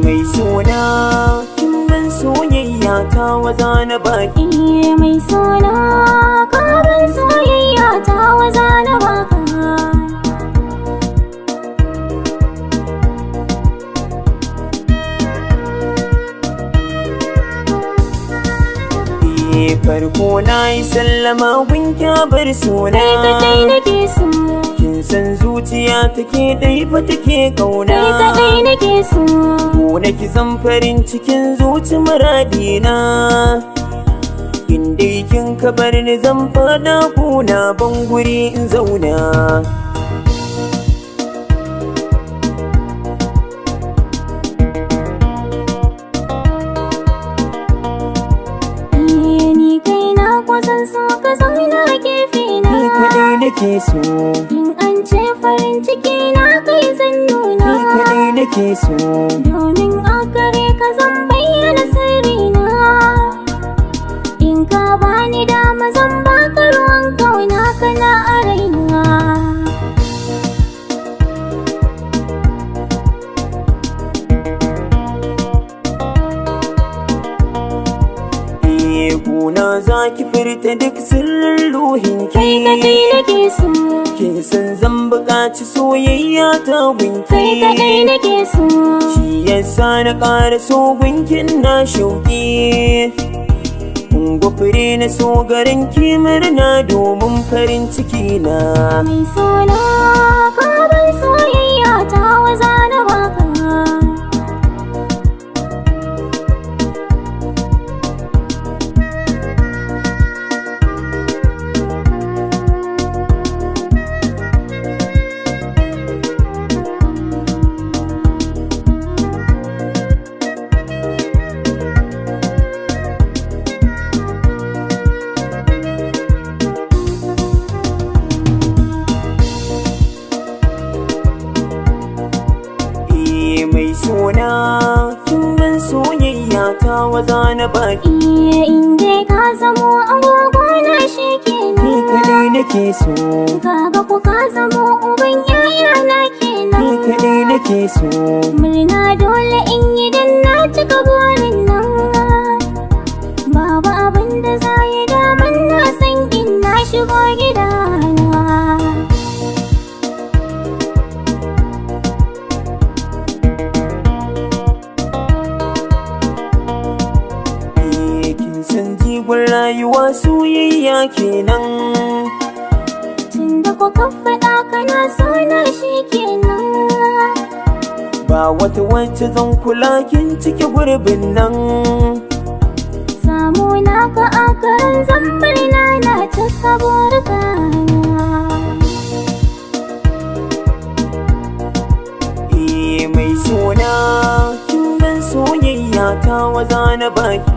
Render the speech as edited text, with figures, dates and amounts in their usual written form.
mai sona kin ban soyayya ta waza na baki. Mai sona ka ban soyayya ta waza na baka. Farko na yi sallama gunki bar sona. Kai kadai nake so. Kin san zuciya take dai fa take kauna. Kai kadai nake so. Ko nake zan farin cikin zuci muradina. In dai kin ka bar ni zan fada kuna ban guri in zauna. Zan so ka zauna gefe na. Ni kadai nake so. In an ce farin ciki na kai zan nuna. Ni kadai nake so. Domin a gare ka zan bayyana sirrina. In ka bani dama zan baka ruwan kauna kana a raina. Kuna za ki furta duk sirrin ruhinki. Kai kadai nake so. Kin san zan buƙaci soyayya ta gunki. Kai kadai nake so. Shi yasa na ƙara so gunkin na shauƙi. Kungo fure na so garin ki murna domin farin ciki na. Mai sona ka ban soyayya ta waza na baka. Mai sona kin ban soyayya ta waza na baki. Inda ka zamo agogo na shi kenan. Ni kadai nake so. Kaga ku ka zamo uban yaya na kenan. Ni kadai nake so. Murna dole in yi dan na cika burin nan. Babu abin da za yi daman na san in na shigo gidana. Jigon rayuwa soyayya kenan. Tunda ko ka faɗa kana so na shi kenan. Ba wata wacce zan kula kin cike gurbin nan. Samu naka a karan zambar na cika burkana. Mai sona kin ban soyayya ta waza na baki.